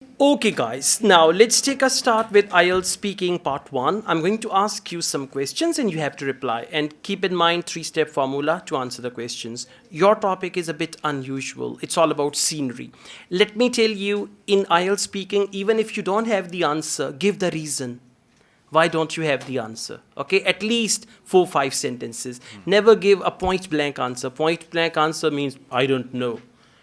Okay, guys, now let's take a start with IELTS speaking part 1. I'm going to ask you some questions and you have to reply. And keep in mind three-step formula to answer the questions. Your topic is a bit unusual. It's all about scenery. Let me tell you, in IELTS speaking, even if you don't have the answer, give the reason. Why don't you have the answer? Okay, at least 4 5 sentences. Never give a point blank answer. Point blank answer means I don't know.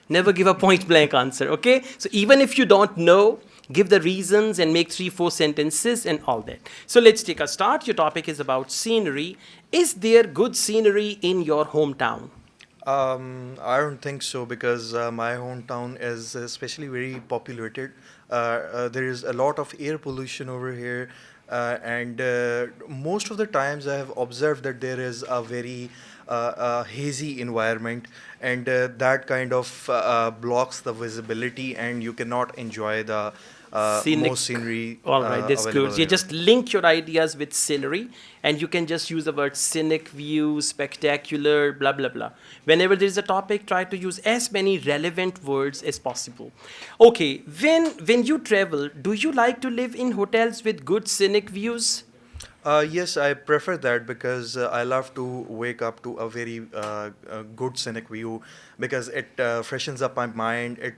Never give a point blank answer. Okay, so even if you don't know, give the reasons and make 3 4 sentences and all that. So let's take a start. Your topic is about scenery. Is there good scenery in your hometown? I don't think so because my hometown is especially very populated. There is a lot of air pollution over here, and most of the times I have observed that there is a very hazy environment, and that kind of blocks the visibility, and you cannot enjoy the Scenic. most scenery All right, that's available good. You here. just link your ideas with scenery, and you can just use the word scenic, view, spectacular, blah blah blah. Whenever there is a topic, try to use as many relevant words as possible. Okay, when you travel, do you like to live in hotels with good scenic views? Yes, I prefer that because I love to wake up to a very good scenic view because it freshens up my mind. It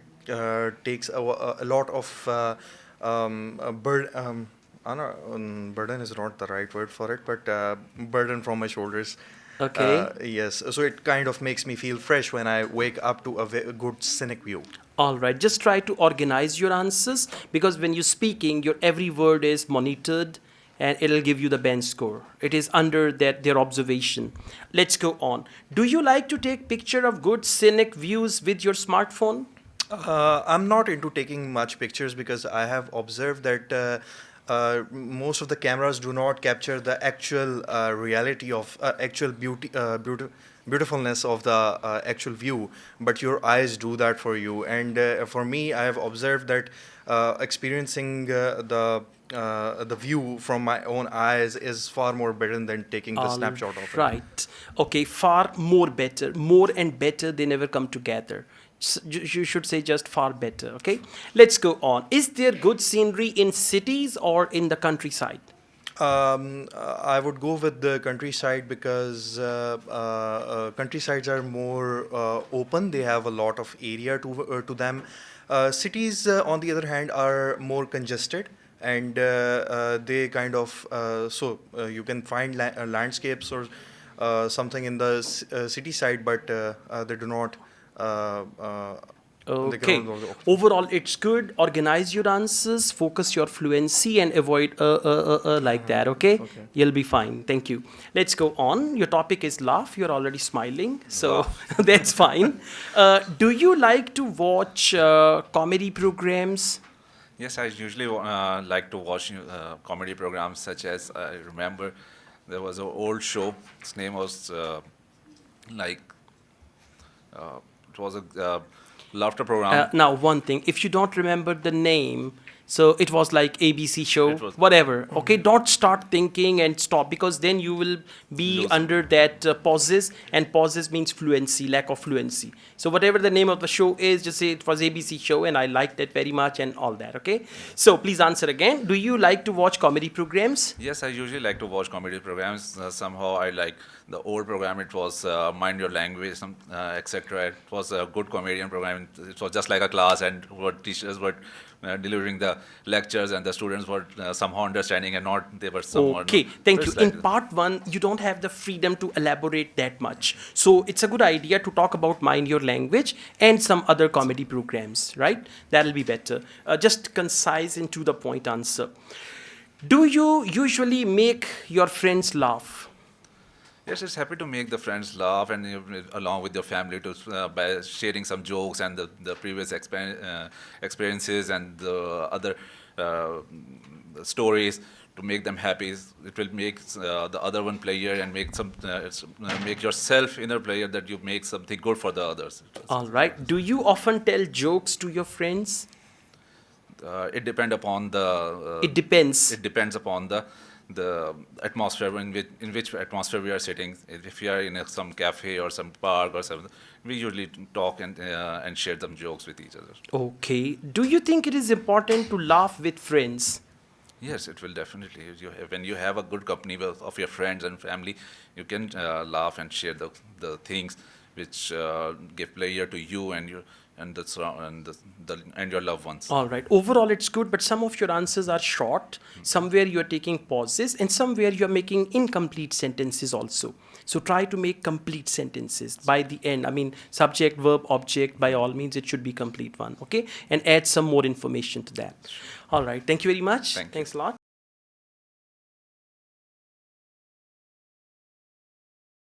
takes a lot of I don't know, burden is not the right word for it, but burden from my shoulders. Okay. Yes, so it kind of makes me feel fresh when I wake up to a good scenic view. All right, just try to organize your answers because when you're speaking, your every word is monitored and it'll give you the band score. It is under that their observation. Let's go on. Do you like to take picture of good scenic views with your smartphone? I'm not into taking much pictures because I have observed that most of the cameras do not capture the actual reality of actual beautifulness of the actual view, but your eyes do that for you. And for me, I have observed that experiencing the view from my own eyes is far more better than taking the All snapshot of it. right. Okay, far more better. More and better, they never come together. You should say just far better. Okay, let's go on. Is there good scenery in cities or in the countryside? I would go with the countryside because countrysides are more open. They have a lot of area to them. Cities, on the other hand, are more congested, and they kind of you can find landscapes or something in the city side, but they do not. They cannot Okay. go. Overall, it's good. Organize your answers, focus your fluency, and avoid like that. Okay, Okay. you'll be fine. Thank you. Let's go on. Your topic is laugh. You're already smiling, so Laugh. that's fine. Do you like to watch comedy programs? Yes, I usually like to watch comedy programs such as I remember there was an old show. Its name was like it was a laughter program. Now, one thing, if you don't remember the name, so it was like ABC show, It was whatever. Okay, don't start thinking and stop because then you will be lose. under that pauses, and pauses means fluency, lack of fluency. So whatever the name of the show is, just say it was ABC show and I liked it very much and all that. Okay, so please answer again. Do you like to watch comedy programs? Yes, I usually like to watch comedy programs. Somehow I like the old program. It was Mind Your Language, etc. It was a good comedian program. It was just like a class, and what teachers were delivering the lectures, and the students were somehow understanding, and not they were somewhat. Okay, So thank you. it's In like part one, you don't have the freedom to elaborate that much. So it's a good idea to talk about Mind Your Language and some other comedy programs, right? That'll be better. Just concise and to the point answer. Do you usually make your friends laugh? yes, it's happy to make the friends laugh and along with your family to by sharing some jokes and the previous experiences and the other uh, stories to make them happy. It will make the other one player and make make yourself inner player that you make something good for the others. All right. Do you often tell jokes to your friends? It depend upon the It depends. it depends upon the the atmosphere in which atmosphere we are sitting. If we are in some cafe or some park or something, we usually talk and share some jokes with each other. Okay. Do you think it is important to laugh with friends? Yes, it will definitely. When you have a good company of your friends and family, you can laugh and share the things which give pleasure to you and your and and your loved ones. All right. Overall, it's good, but some of your answers are short. Somewhere you're taking pauses, and somewhere you're making incomplete sentences also. So try to make complete sentences by the end. I mean, subject, verb, object, by all means, it should be complete one. Okay? And add some more information to that. All right. Thank you very much. Thank you. Thanks a lot.